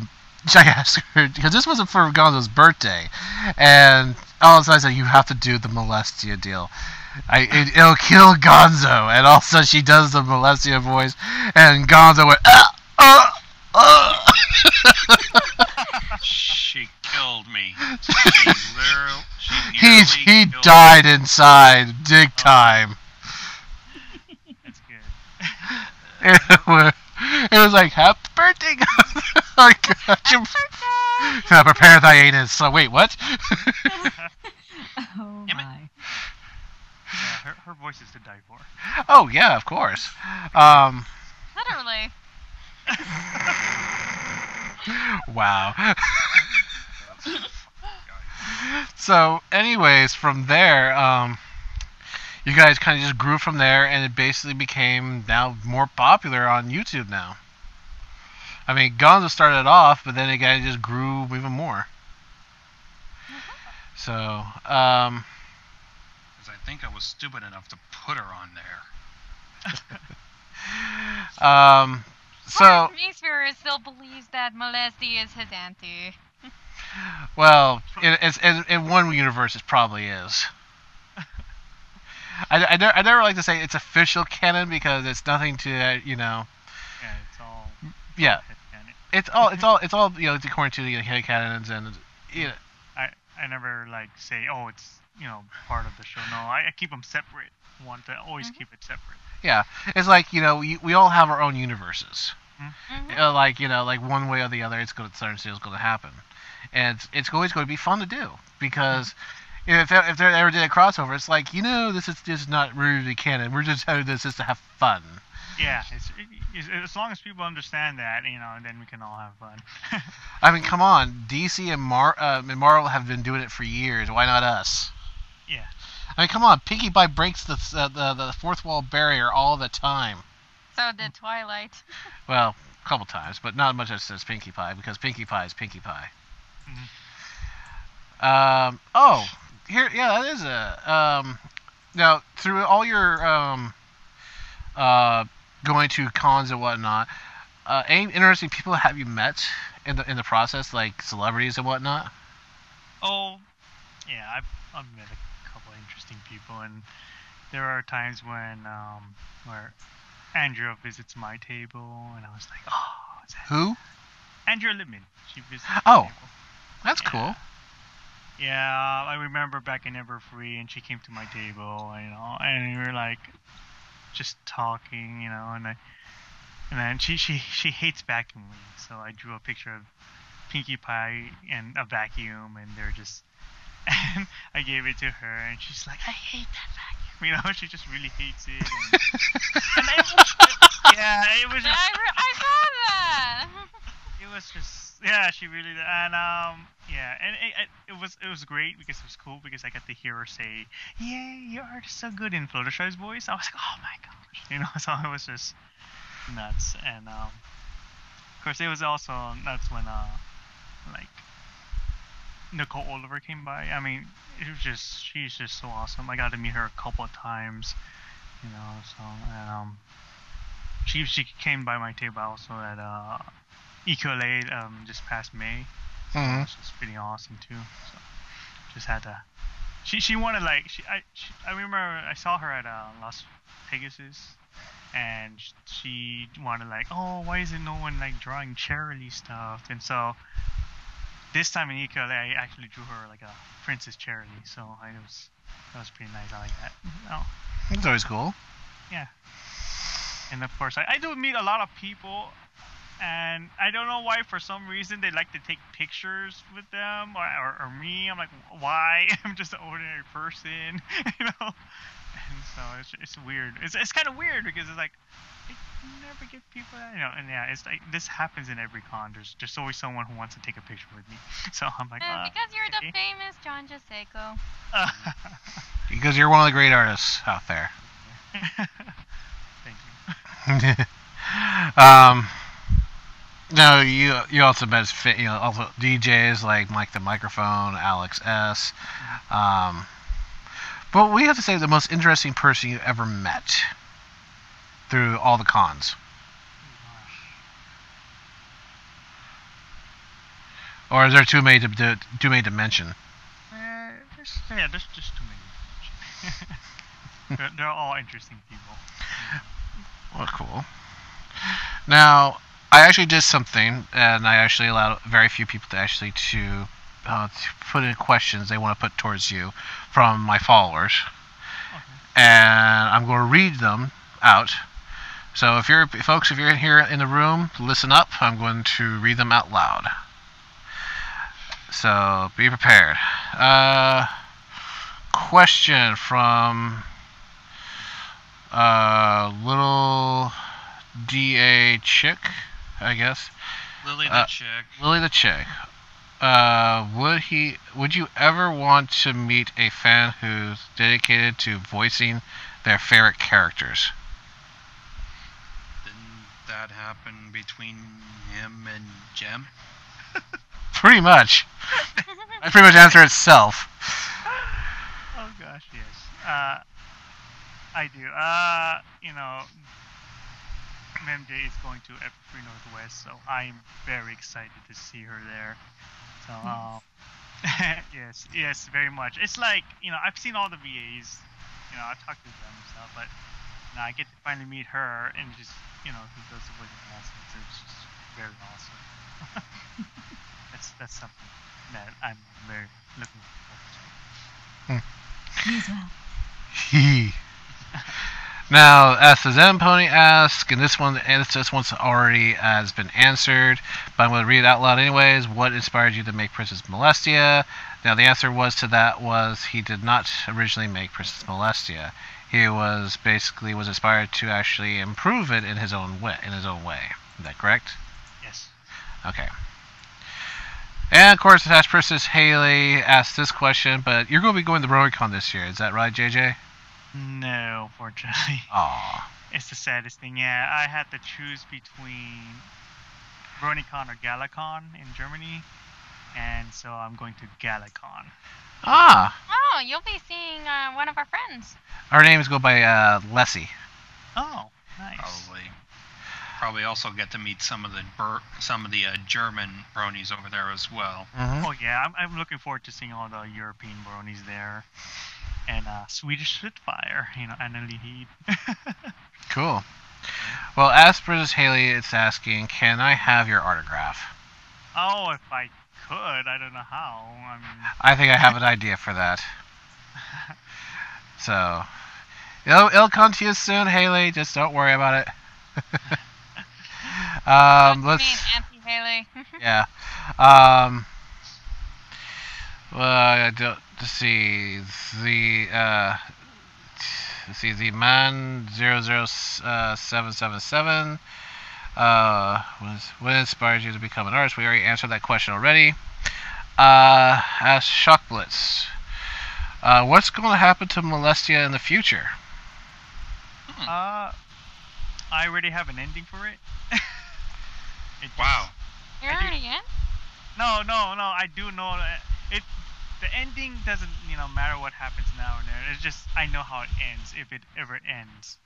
asked her because this wasn't for Gonzo's birthday, and all of a sudden I said, you have to do the Molestia deal. It'll kill Gonzo. And all of a sudden she does the Molestia voice, and Gonzo went, She killed me. He died inside, big time. That's good. It was like, happy birthday, Gonzo. Prepare thy anus. So wait, what? Oh Damn it. my. Yeah, her voice is to die for. Oh yeah, of course. Literally. Wow. So, anyways, from there, you guys kind of just grew from there, and it basically became now more popular on YouTube now. I mean, Gonzo started off, but then it kind of just grew even more. So, Because I think I was stupid enough to put her on there. so, Part of me spirit still believes that Molestia is his auntie. well, in one universe, it probably is. I never like to say it's official canon because it's nothing to, you know. Yeah, it's all. Yeah, it's all you know, according to the head canons, and you know. I never like say, oh, it's part of the show. No, I keep them separate. Want to always keep it separate. Yeah, it's like, you know, we all have our own universes. Mm-hmm. Like, you know, like one way or the other, it's going to certain things going to happen, and it's always going to be fun to do because if they ever did a crossover, it's like, you know, this is just not really canon. We're just doing this just to have fun. Yeah, it's as long as people understand that, then we can all have fun. I mean, come on, DC and Marvel have been doing it for years. Why not us? Yeah. I mean, come on, Pinkie Pie breaks the fourth wall barrier all the time. So did Twilight. Well, a couple times, but not as much as Pinkie Pie, because Pinkie Pie is Pinkie Pie. Oh, here, yeah, that is now, through all your going to cons and whatnot, any interesting people have you met in the process, like celebrities and whatnot? Oh, yeah, I've met a couple of interesting people, and there are times when where Andrea visits my table, and I was like, oh, is that Who? Andrea Lippman. She visits my Oh, table. that's cool. Yeah, I remember back in Everfree, and she came to my table, and we were like just talking, and then she hates vacuuming, so I drew a picture of Pinkie Pie and a vacuum, and they're just, and I gave it to her, and she's like, I hate that vacuum, she just really hates it, and it was just, I saw that. it was just, yeah, she really, and yeah, and it was great because it was cool because I got to hear her say, "Yay, your art is so good" in Fluttershy's voice. I was like, "Oh my gosh," so it was just nuts. And of course, it was also nuts when like Nicole Oliver came by. I mean, she's just so awesome. I got to meet her a couple of times, So and she came by my table also at EQLA just past May. Mm-hmm. Which was pretty awesome too. So just had to. She wanted like I remember I saw her at Las Pegasus, and she wanted like, oh, why isn't no one like drawing Charlie stuff? And so this time in EQLA I actually drew her like a Princess Charlie. So that was pretty nice. I like that. Oh, That's always cool. yeah. And of course I do meet a lot of people. And I don't know why, for some reason, they like to take pictures with them or me. I'm like, why? I'm just an ordinary person, And so it's weird. It's kind of weird because it's like, I never get people that, And yeah, it's like, this happens in every con. There's always someone who wants to take a picture with me. So I'm like, because you're okay. the famous JohnJoseco. Because you're one of the great artists out there. Thank you. No, you also met also DJs like Mike the Microphone, Alex S. But we have to say the most interesting person you ever met through all the cons. Or is there too many to mention? There's just too many. They're all interesting people. Well, cool. Now, I actually did something, and I actually allowed very few people to put in questions they want to put towards you from my followers, and I'm going to read them out. So if you're here in the room, listen up. I'm going to read them out loud. So be prepared. Question from little D.A. Chick, I guess. Lily the Chick. Lily the Chick. Would you ever want to meet a fan who's dedicated to voicing their favorite characters? Didn't that happen between him and Jem? Pretty much. I pretty much answer itself. Oh gosh, yes. I do. MJ is going to F3 Northwest, so I'm very excited to see her there. So, yes, very much. It's like, I've seen all the VAs, I've talked to them and stuff, but I get to finally meet her and just, who does the voice of Molestia. So it's just very awesome. That's something that I'm very looking forward to. Me as well. Now, as the Zen Pony asks, and this one's already has been answered, but I'm going to read it out loud anyways. What inspired you to make Princess Molestia? Now, the answer was he did not originally make Princess Molestia. He was inspired to actually improve it in his own way. Is that correct? Yes. Okay. And of course, Ash Princess Haley asked this question, but you're going to be going to BronyCon this year. Is that right, JJ? No, fortunately. Aw. It's the saddest thing. Yeah, I had to choose between BronyCon or GalaCon in Germany, and so I'm going to GalaCon. Ah. Oh, you'll be seeing one of our friends. Her name is go by Lessie. Oh, nice. Probably also get to meet some of the German bronies over there as well. Mm-hmm. Oh yeah, I'm looking forward to seeing all the European bronies there, and Swedish Spitfire, Annalie Heed. Cool. Well, as Princess Haley, it's asking, can I have your autograph? Oh, if I could, I don't know how. I think I have an idea for that. So, it'll come to you soon, Haley. Just don't worry about it. Let's Auntie Haley. Yeah. Well, let's see. The man 00777. What inspires you to become an artist? We already answered that question already. Ask Shockblitz. What's going to happen to Molestia in the future? I already have an ending for it. Wow. You're already in? No. I do know that the ending doesn't, matter what happens now and then. It's just I know how it ends if it ever ends.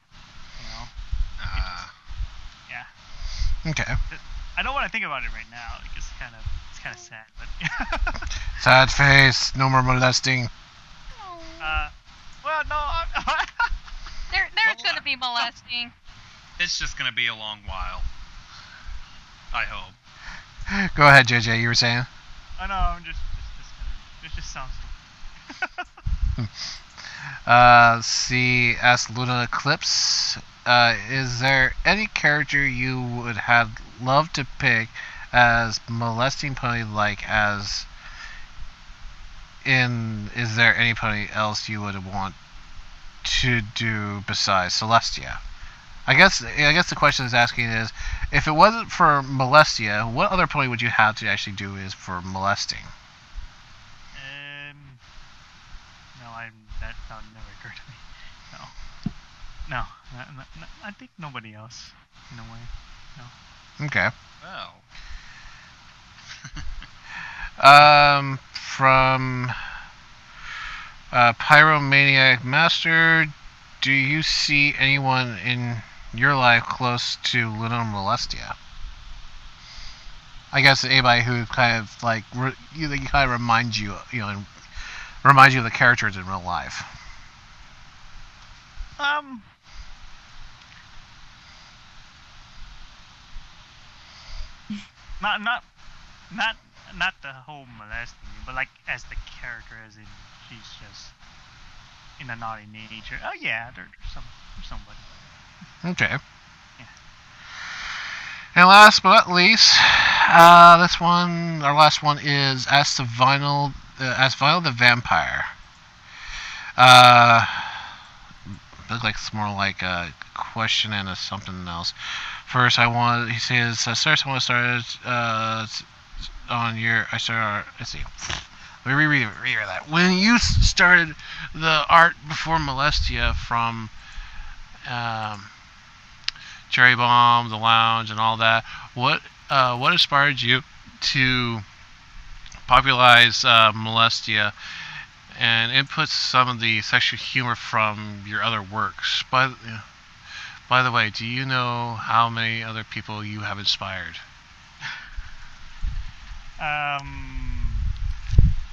Yeah. Okay. I don't want to think about it right now. Like, it's kind of sad, but. Sad face. No more molesting. Well, no. There's going to be molesting. It's just going to be a long while. I hope. Go ahead, JJ. You were saying? Oh no, I'm just it just sounds stupid. Ask Luna Eclipse. Is there any character you would have loved to pick as molesting pony is there any pony else you would want to do besides Celestia? I guess the question is asking is, if it wasn't for Molestia, what other pony would you have to actually do is for molesting? That never occurred to me. No, I think nobody else, in a way. No. Okay. Well. From Pyromaniac Master, do you see anyone in your life close to Luna Molestia? I guess anybody who kind of like kind of reminds you, reminds you of the characters in real life? Not not the whole molesting, but like as the character, as in she's just in a naughty nature. Oh yeah, there's somebody. Okay. Yeah. And last but not least, this one, our last one is Ask Vinyl the Vampire. Looks like it's more like a question and a something else. First, he says, first I want to start on your, let's see. Let me reread that. When you started the art before Molestia from Cherry Bomb, The Lounge, and all that, what inspired you to popularize Molestia and input some of the sexual humor from your other works? By the way, do you know how many other people you have inspired?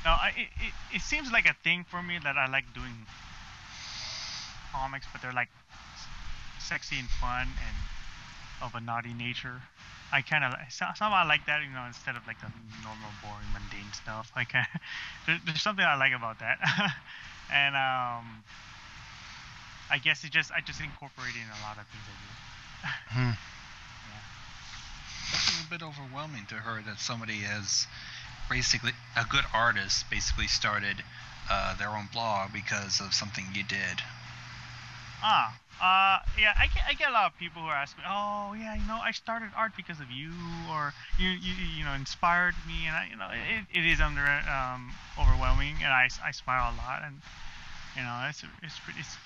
No, it seems like a thing for me that I like doing comics, but they're like sexy and fun and of a naughty nature. I kind of somehow I like that, instead of like the normal, boring, mundane stuff. Like there's something I like about that, and I guess I just incorporate it in a lot of things I do. Hmm. Yeah. That's a bit overwhelming to her that somebody has basically a good artist basically started their own blog because of something you did. Yeah, I get a lot of people who are asking me, oh yeah, I started art because of you, or you inspired me, and it is overwhelming, and I smile a lot, and it's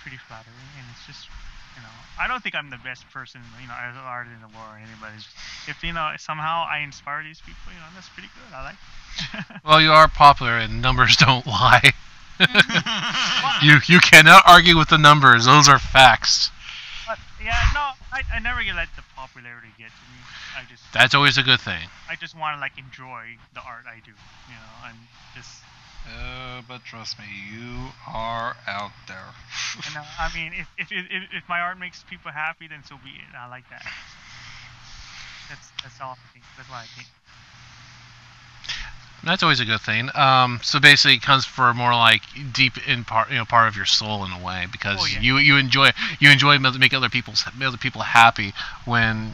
pretty flattering, and it's just I don't think I'm the best person as an artist in the world or anybody. If somehow I inspire these people, that's pretty good. I like it. Well, you are popular, and numbers don't lie. You cannot argue with the numbers; those are facts. But yeah, no, I never let the popularity get to me. That's always a good thing. I just want to enjoy the art I do, and just. But trust me, you are out there. I mean, if my art makes people happy, then so be it. I like that. That's all I think. That's what I think. That's always a good thing. So basically, it comes for more like deep in part of your soul in a way, because you enjoy making other people happy when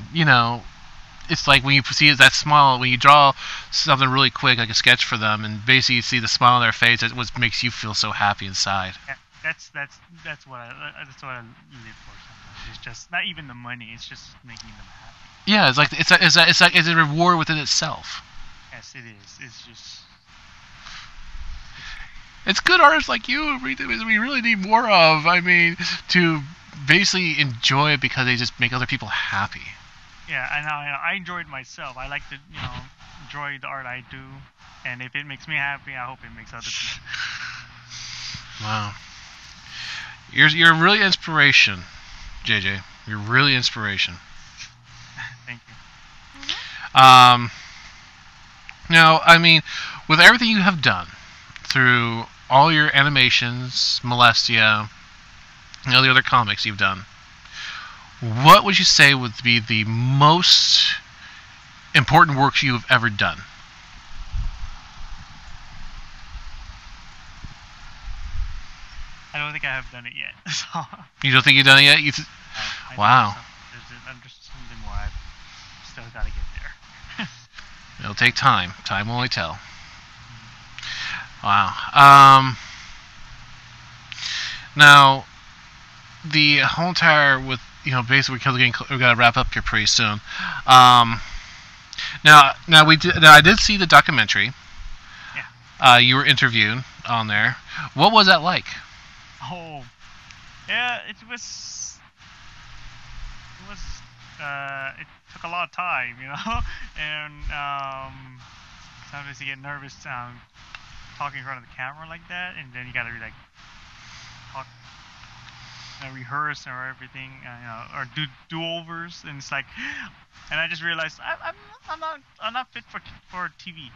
It's like when you see that smile, when you draw something really quick, like a sketch for them, and basically you see the smile on their face. That's what makes you feel so happy inside. Yeah, that's what I live for. Sometimes it's just not even the money; it's just making them happy. Yeah, it's a reward within itself. Yes, it is. It's just. It's good artists like you we really need more of. I mean, to basically enjoy it because they just make other people happy. Yeah, and I enjoy it myself. I like to, enjoy the art I do, and if it makes me happy, I hope it makes other people. Wow, you're really inspiration, JJ. You're really inspiration. Thank you. Now, I mean, with everything you have done through all your animations, Molestia, and all the other comics you've done, what would you say would be the most important works you have ever done? I don't think I have done it yet. So. You don't think you've done it yet? Wow. There's something more. I've still got to get there. It'll take time. Time will only tell. Wow. Now, the whole entire with basically because we got to wrap up here pretty soon. Now I did see the documentary. Yeah. You were interviewed on there. What was that like? Oh, yeah. It it took a lot of time, and sometimes you get nervous talking in front of the camera like that, and then you gotta be like talk. rehearse or everything, or do overs, and it's like, and I just realized I'm not fit for TV,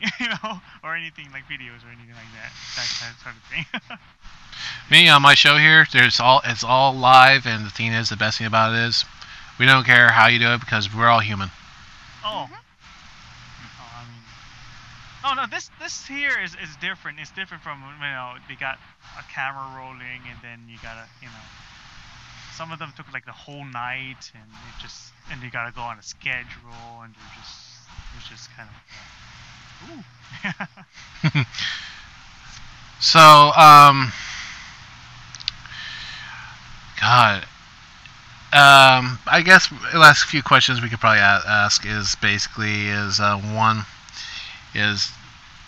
or anything like videos or anything like that sort of thing. Me on my show here, it's all live, and the thing is, the best thing about it is, we don't care how you do it because we're all human. Oh. Oh, no, this here is different. It's different from, they got a camera rolling, and then you gotta, some of them took like the whole night, and you gotta go on a schedule, and it's just kind of, ooh. So, God, I guess the last few questions we could probably ask is basically one is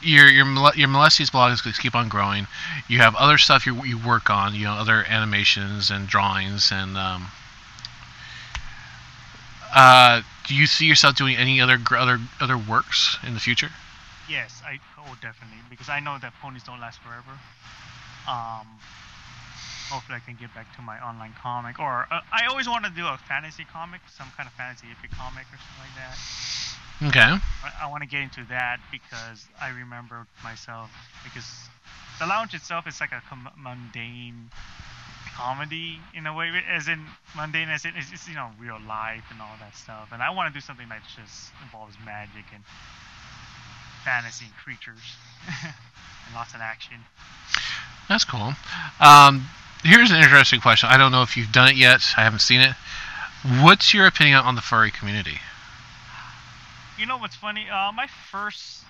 your Molestia's blog is going to keep on growing. You have other stuff you work on, other animations and drawings, and do you see yourself doing any other works in the future? Yes, definitely, because I know that ponies don't last forever. Hopefully I can get back to my online comic, or I always want to do a fantasy comic, some kind of fantasy epic comic or something like that. Okay. I want to get into that because I remember myself, because the lounge itself is like a mundane comedy in a way, as in mundane as in it's real life and all that stuff, and I want to do something that just involves magic and fantasy and creatures and lots of action. That's cool. Here's an interesting question. I don't know if you've done it yet. I haven't seen it. What's your opinion on the furry community? You know what's funny? My first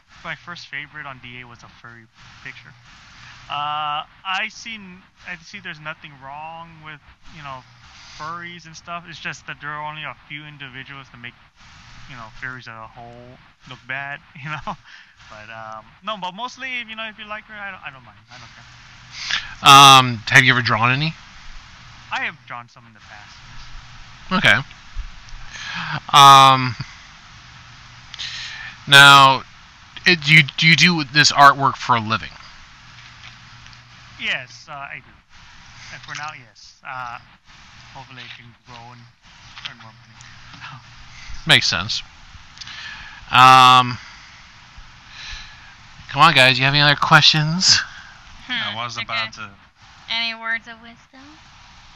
favorite on DA was a furry picture. I see there's nothing wrong with furries and stuff. It's just that there are only a few individuals that make furries as a whole look bad. But no, but mostly if you like her, I don't mind. I don't care. Have you ever drawn any? I have drawn some in the past. Okay. Now, do you do this artwork for a living? Yes, I do. And for now, yes. Hopefully I can grow and earn more money. Makes sense. Come on, guys. You have any other questions? I was about to. Any words of wisdom?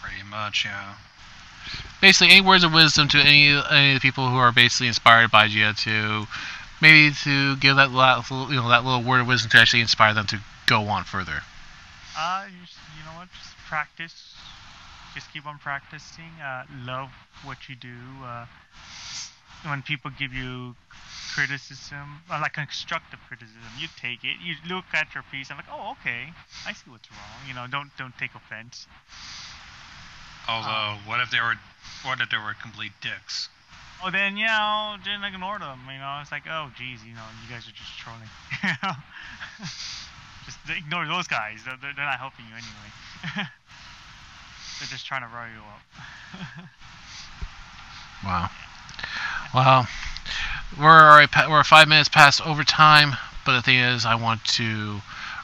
Pretty much, yeah. Basically, any words of wisdom to any of the people who are basically inspired by you to maybe to give that little word of wisdom to actually inspire them to go on further. You know what? Just practice. Just keep on practicing. Love what you do. When people give you criticism, like constructive criticism, you take it. You look at your piece and like, oh, okay, I see what's wrong. Don't take offense. Although, what if they were complete dicks? Oh, then then ignore them. It's like, oh, geez, you guys are just trolling. Just ignore those guys. They're not helping you anyway. They're just trying to rile you up. Wow. Well, we're 5 minutes past overtime, but the thing is, I want to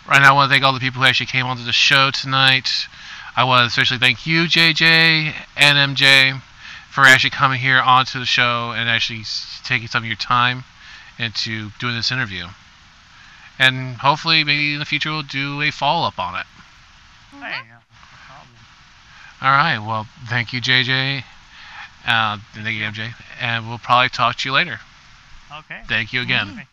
thank all the people who actually came onto the show tonight. I want to especially thank you, JJ and MJ, for actually coming here onto the show and actually taking some of your time into doing this interview. And hopefully, maybe in the future, we'll do a follow-up on it. Hey, no problem. All right. Well, thank you, JJ. Thank you, MJ. And we'll probably talk to you later. Okay. Thank you again. Okay.